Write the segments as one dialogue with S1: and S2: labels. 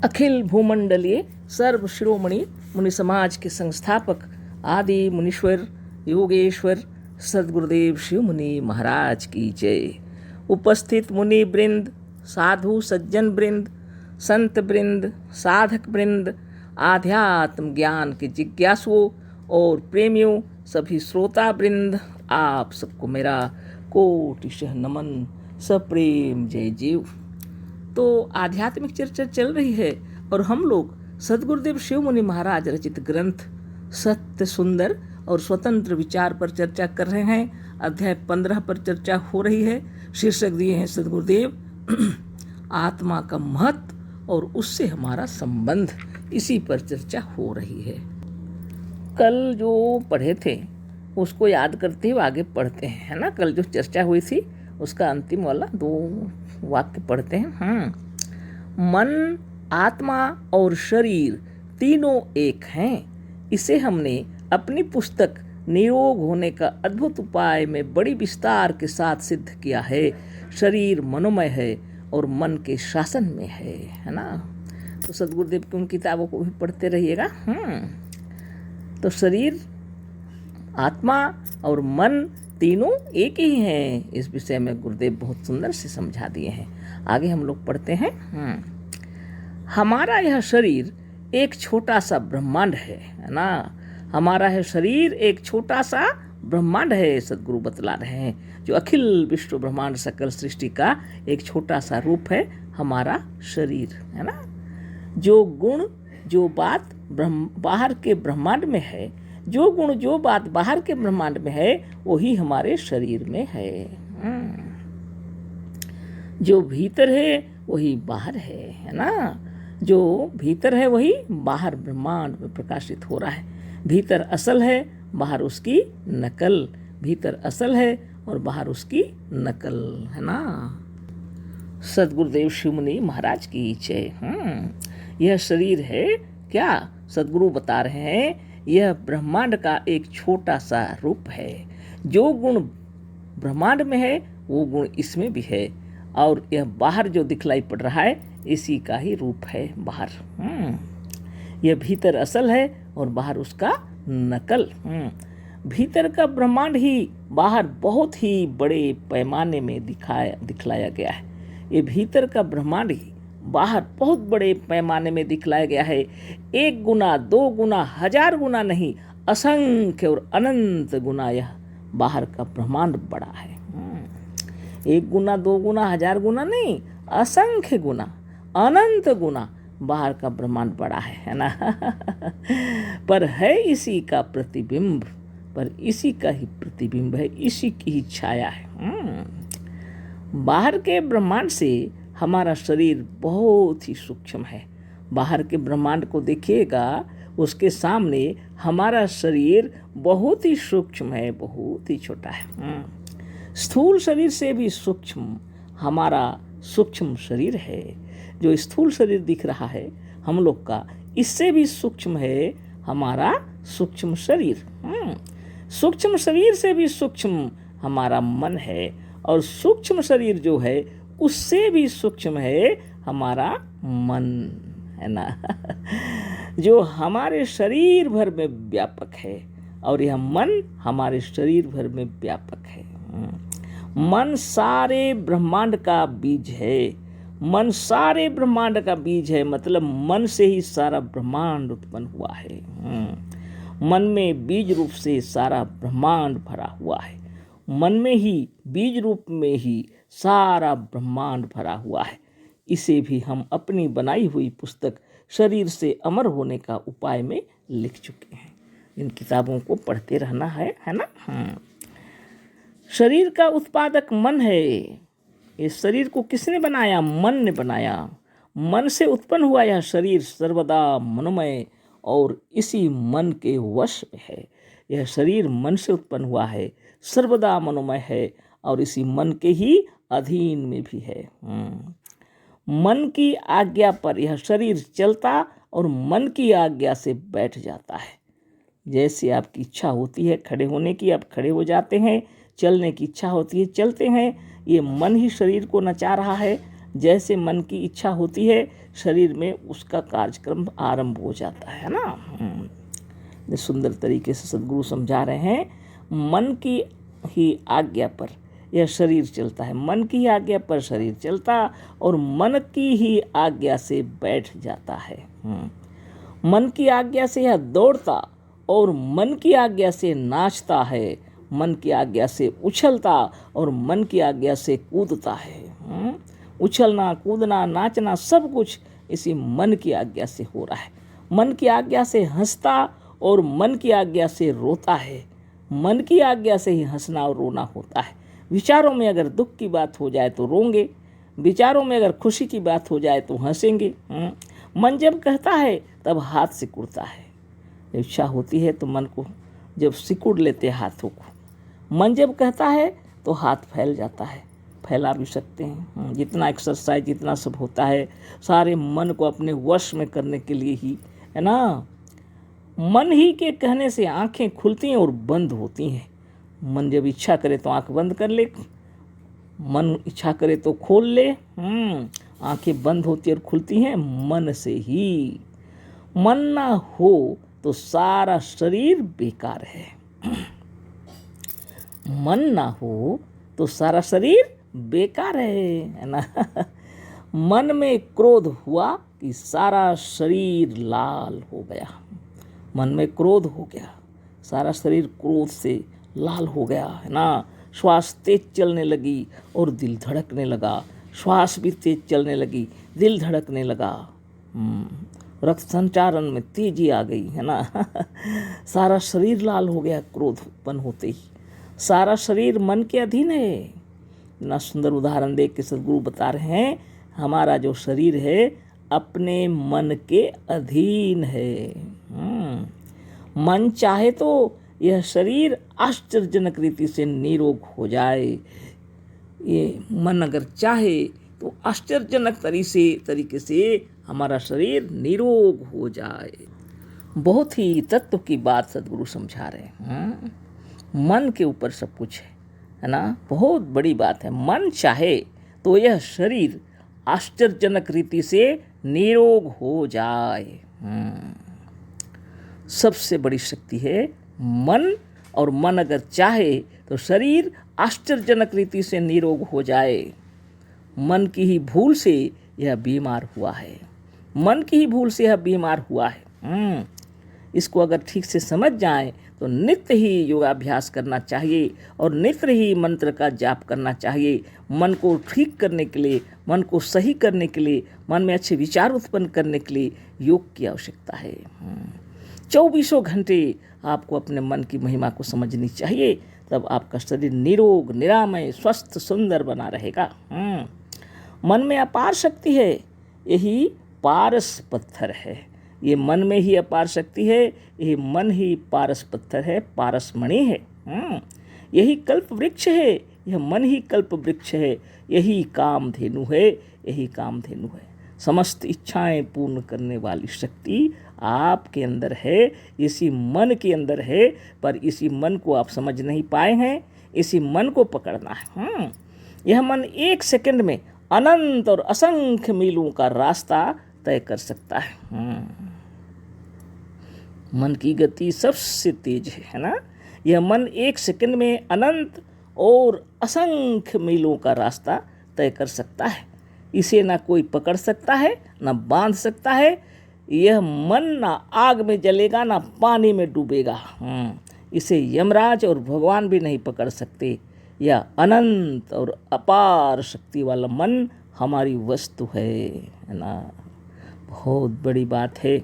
S1: अखिल भूमंडलीय सर्व शिरोमणि मुनि समाज के संस्थापक आदि मुनीश्वर योगेश्वर सदगुरुदेव शिव मुनि महाराज की जय। उपस्थित मुनि वृंद, साधु सज्जन वृंद, संत वृंद, साधक वृंद, आध्यात्म ज्ञान के जिज्ञासुओं और प्रेमियों, सभी श्रोता वृंद, आप सबको मेरा कोटिशः नमन, सप्रेम जय जीव। तो आध्यात्मिक चर्चा चल रही है और हम लोग सदगुरुदेव शिव मुनि महाराज रचित ग्रंथ सत्य सुंदर और स्वतंत्र विचार पर चर्चा कर रहे हैं। अध्याय 15 पर चर्चा हो रही है। शीर्षक दिए हैं सदगुरुदेव आत्मा का महत्व और उससे हमारा संबंध। इसी पर चर्चा हो रही है। कल जो पढ़े थे उसको याद करते हुए आगे पढ़ते हैं, है ना। कल जो चर्चा हुई थी उसका अंतिम वाला 2 वाक्य पढ़ते हैं। मन, आत्मा और शरीर तीनों एक हैं। इसे हमने अपनी पुस्तक निरोग होने का अद्भुत उपाय में बड़ी विस्तार के साथ सिद्ध किया है। शरीर मनोमय है और मन के शासन में है ना। तो सदगुरुदेव की उन किताबों को भी पढ़ते रहिएगा। तो शरीर, आत्मा और मन तीनों एक ही हैं। इस विषय में गुरुदेव बहुत सुंदर से समझा दिए हैं। आगे हम लोग पढ़ते हैं। हमारा यह शरीर एक छोटा सा ब्रह्मांड है ना। हमारा यह शरीर एक छोटा सा ब्रह्मांड है, सदगुरु बतला रहे हैं। जो अखिल विश्व ब्रह्मांड सकल सृष्टि का एक छोटा सा रूप है हमारा शरीर, है ना। जो गुण जो बात बाहर के ब्रह्मांड में है, जो गुण जो बात बाहर के ब्रह्मांड में है वही हमारे शरीर में है। जो भीतर है वही बाहर है ना। जो भीतर है वही बाहर ब्रह्मांड में प्रकाशित हो रहा है। भीतर असल है, बाहर उसकी नकल। भीतर असल है और बाहर उसकी नकल, है ना। सदगुरुदेव शिव मुनि महाराज की जय। यह शरीर है क्या, सदगुरु बता रहे हैं, यह ब्रह्मांड का एक छोटा सा रूप है। जो गुण ब्रह्मांड में है वो गुण इसमें भी है और यह बाहर जो दिखलाई पड़ रहा है इसी का ही रूप है बाहर। यह भीतर असल है और बाहर उसका नकल। भीतर का ब्रह्मांड ही बाहर बहुत ही बड़े पैमाने में दिखलाया गया है। ये भीतर का ब्रह्मांड ही बाहर बहुत बड़े पैमाने में दिखलाया गया है। 1 गुना 2 गुना 1000 गुना नहीं, असंख्य और अनंत गुना यह बाहर का ब्रह्मांड बड़ा है। 1 गुना 2 गुना 1000 गुना नहीं, असंख्य गुना अनंत गुना बाहर का ब्रह्मांड बड़ा है ना। पर है इसी का प्रतिबिंब, पर इसी का ही प्रतिबिंब है, इसी की ही छाया है। बाहर के ब्रह्मांड से हमारा शरीर बहुत ही सूक्ष्म है। बाहर के ब्रह्मांड को देखिएगा, उसके सामने हमारा शरीर बहुत ही सूक्ष्म है, बहुत ही छोटा है। स्थूल शरीर से भी सूक्ष्म हमारा सूक्ष्म शरीर है। जो स्थूल शरीर दिख रहा है हम लोग का, इससे भी सूक्ष्म है हमारा सूक्ष्म शरीर। सूक्ष्म शरीर से भी सूक्ष्म हमारा मन है और सूक्ष्म शरीर जो है उससे भी सूक्ष्म है हमारा मन, है ना। जो हमारे शरीर भर में व्यापक है और यह मन हमारे शरीर भर में व्यापक है। मन सारे ब्रह्मांड का बीज है। मन सारे ब्रह्मांड का बीज है, मतलब मन से ही सारा ब्रह्मांड उत्पन्न हुआ है। मन में बीज रूप से सारा ब्रह्मांड भरा हुआ है। मन में ही बीज रूप में ही सारा ब्रह्मांड भरा हुआ है। इसे भी हम अपनी बनाई हुई पुस्तक शरीर से अमर होने का उपाय में लिख चुके हैं। इन किताबों को पढ़ते रहना है ना। शरीर का उत्पादक मन है। इस शरीर को किसने बनाया? मन ने बनाया। मन से उत्पन्न हुआ यह शरीर सर्वदा मनोमय और इसी मन के वश में है। यह शरीर मन से उत्पन्न हुआ है, सर्वदा मनोमय है और इसी मन के ही अधीन में भी है। मन की आज्ञा पर यह शरीर चलता और मन की आज्ञा से बैठ जाता है। जैसे आपकी इच्छा होती है खड़े होने की, आप खड़े हो जाते हैं। चलने की इच्छा होती है, चलते हैं। ये मन ही शरीर को नचा रहा है। जैसे मन की इच्छा होती है शरीर में उसका कार्यक्रम आरंभ हो जाता है ना। ये सुंदर तरीके से सद्गुरु समझा रहे हैं। मन की ही आज्ञा पर यह शरीर चलता है, मन की ही आज्ञा पर शरीर चलता और मन की ही आज्ञा से बैठ जाता है। मन की आज्ञा से यह दौड़ता और मन की आज्ञा से नाचता है, मन की आज्ञा से उछलता और मन की आज्ञा से कूदता है। उछलना, कूदना, नाचना सब कुछ इसी मन की आज्ञा से हो रहा है। मन की आज्ञा से हंसता और मन की आज्ञा से रोता है, मन की आज्ञा से ही हंसना और रोना होता है। विचारों में अगर दुख की बात हो जाए तो रोंगे, विचारों में अगर खुशी की बात हो जाए तो हंसेंगे। मन जब कहता है तब हाथ सिकुड़ता है, इच्छा होती है तो मन को जब सिकुड़ लेते हाथों को। मन जब कहता है तो हाथ फैल जाता है, फैला भी सकते हैं। जितना एक्सरसाइज जितना सब होता है सारे मन को अपने वश में करने के लिए ही है ना। मन ही के कहने से आंखें खुलती हैं और बंद होती हैं। मन जब इच्छा करे तो आंख बंद कर ले, मन इच्छा करे तो खोल ले। आंखें बंद होती और खुलती हैं मन से ही। मन ना हो तो सारा शरीर बेकार है। मन ना हो तो सारा शरीर बेकार है ना। मन में क्रोध हुआ कि सारा शरीर लाल हो गया। मन में क्रोध हो गया, सारा शरीर क्रोध से लाल हो गया है ना। श्वास तेज चलने लगी और दिल धड़कने लगा, श्वास भी तेज चलने लगी, दिल धड़कने लगा। रक्त संचारण में तेजी आ गई है ना। सारा शरीर लाल हो गया क्रोध उत्पन्न होते ही। सारा शरीर मन के अधीन है। इतना सुंदर उदाहरण देख के सद्गुरु बता रहे हैं हमारा जो शरीर है अपने मन के अधीन है। मन चाहे तो यह शरीर आश्चर्यजनक रीति से निरोग हो जाए। ये मन अगर चाहे तो आश्चर्यजनक तरीके से हमारा शरीर निरोग हो जाए। बहुत ही तत्व की बात सद्गुरु समझा रहे हैं। मन के ऊपर सब कुछ है ना, बहुत बड़ी बात है। मन चाहे तो यह शरीर आश्चर्यजनक रीति से निरोग हो जाए। सबसे बड़ी शक्ति है मन, और मन अगर चाहे तो शरीर आश्चर्यजनक रीति से निरोग हो जाए। मन की ही भूल से यह बीमार हुआ है, मन की ही भूल से यह बीमार हुआ है। इसको अगर ठीक से समझ जाए तो नित्य ही योगाभ्यास करना चाहिए और नित्य ही मंत्र का जाप करना चाहिए। मन को ठीक करने के लिए, मन को सही करने के लिए, मन में अच्छे विचार उत्पन्न करने के लिए योग की आवश्यकता है। 24 घंटे आपको अपने मन की महिमा को समझनी चाहिए, तब आपका शरीर निरोग, निरामय, स्वस्थ, सुंदर बना रहेगा। मन में अपार शक्ति है, यही पारस पत्थर है। ये मन में ही अपार शक्ति है, यही मन ही पारस पत्थर है, पारस मणि है। यही कल्प वृक्ष है, यह मन ही कल्प वृक्ष है। यही कामधेनु है, यही कामधेनु है। समस्त इच्छाएं पूर्ण करने वाली शक्ति आपके अंदर है, इसी मन के अंदर है। पर इसी मन को आप समझ नहीं पाए हैं, इसी मन को पकड़ना है। यह मन 1 सेकंड में अनंत और असंख्य मीलों का रास्ता तय कर सकता है। मन की गति सबसे तेज है ना। यह मन 1 सेकंड में अनंत और असंख्य मीलों का रास्ता तय कर सकता है। इसे ना कोई पकड़ सकता है, ना बांध सकता है। यह मन ना आग में जलेगा, ना पानी में डूबेगा। इसे यमराज और भगवान भी नहीं पकड़ सकते। यह अनंत और अपार शक्ति वाला मन हमारी वस्तु है ना। बहुत बड़ी बात है,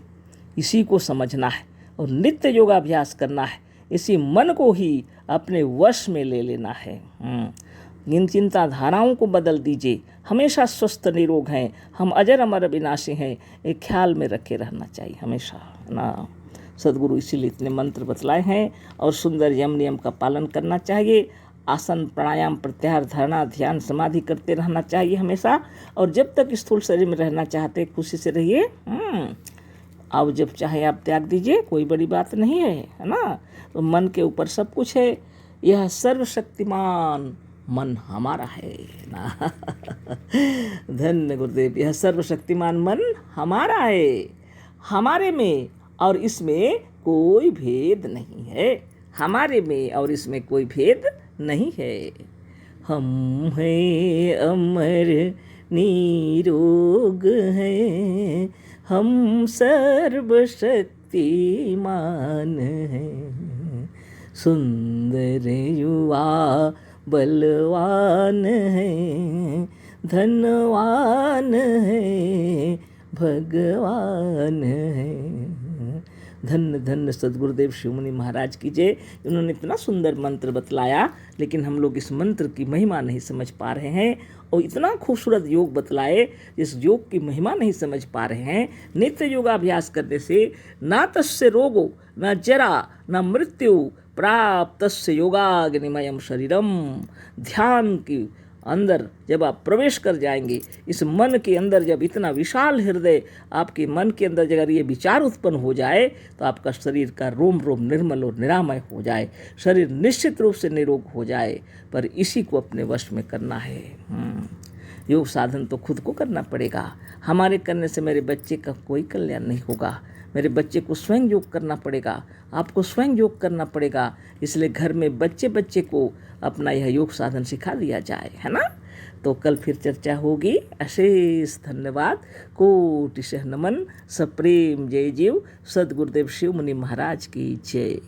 S1: इसी को समझना है और नित्य योगाभ्यास करना है। इसी मन को ही अपने वश में ले लेना है। इन चिंता धाराओं को बदल दीजिए। हमेशा स्वस्थ निरोग हैं, हम अजर अमर अविनाशी हैं, एक ख्याल में रखे रहना चाहिए हमेशा ना। सद्गुरु इसीलिए इतने मंत्र बतलाए हैं और सुंदर यम नियम का पालन करना चाहिए। आसन, प्राणायाम, प्रत्याहार, धारणा, ध्यान, समाधि करते रहना चाहिए हमेशा। और जब तक स्थूल शरीर में रहना चाहते खुशी से रहिए। अब जब चाहे आप त्याग दीजिए, कोई बड़ी बात नहीं है ना। तो मन के ऊपर सब कुछ है। यह सर्वशक्तिमान मन हमारा है ना। धन्य गुरुदेव, यह सर्वशक्तिमान मन हमारा है, हमारे में और इसमें कोई भेद नहीं है, हमारे में और इसमें कोई भेद नहीं है। हम हैं अमर निरोग हैं, हम सर्वशक्तिमान हैं, सुंदर युवा बलवान हैं, धनवान हैं, भगवान हैं। धन्य धन्य सद्गुरुदेव शिवमुनि महाराज की जय। उन्होंने इतना सुंदर मंत्र बतलाया, लेकिन हम लोग इस मंत्र की महिमा नहीं समझ पा रहे हैं, और इतना खूबसूरत योग बतलाए, इस योग की महिमा नहीं समझ पा रहे हैं। नित्य योगाभ्यास करने से ना तस्य रोगो न जरा न मृत्यु प्राप्तस्य योगाग्निमयम शरीरम। ध्यान की अंदर जब आप प्रवेश कर जाएंगे, इस मन के अंदर जब इतना विशाल हृदय आपके मन के अंदर अगर ये विचार उत्पन्न हो जाए, तो आपका शरीर का रोम रोम निर्मल और निरामय हो जाए, शरीर निश्चित रूप से निरोग हो जाए। पर इसी को अपने वश में करना है। योग साधन तो खुद को करना पड़ेगा। हमारे करने से मेरे बच्चे का कोई कल्याण नहीं होगा। मेरे बच्चे को स्वयं योग करना पड़ेगा, आपको स्वयं योग करना पड़ेगा। इसलिए घर में बच्चे बच्चे को अपना यह योग साधन सिखा दिया जाए, है ना। तो कल फिर चर्चा होगी। अशेष धन्यवाद, कोटिशः नमन, सप्रेम जय जीव। सद्गुरुदेव शिव मुनि महाराज की जय।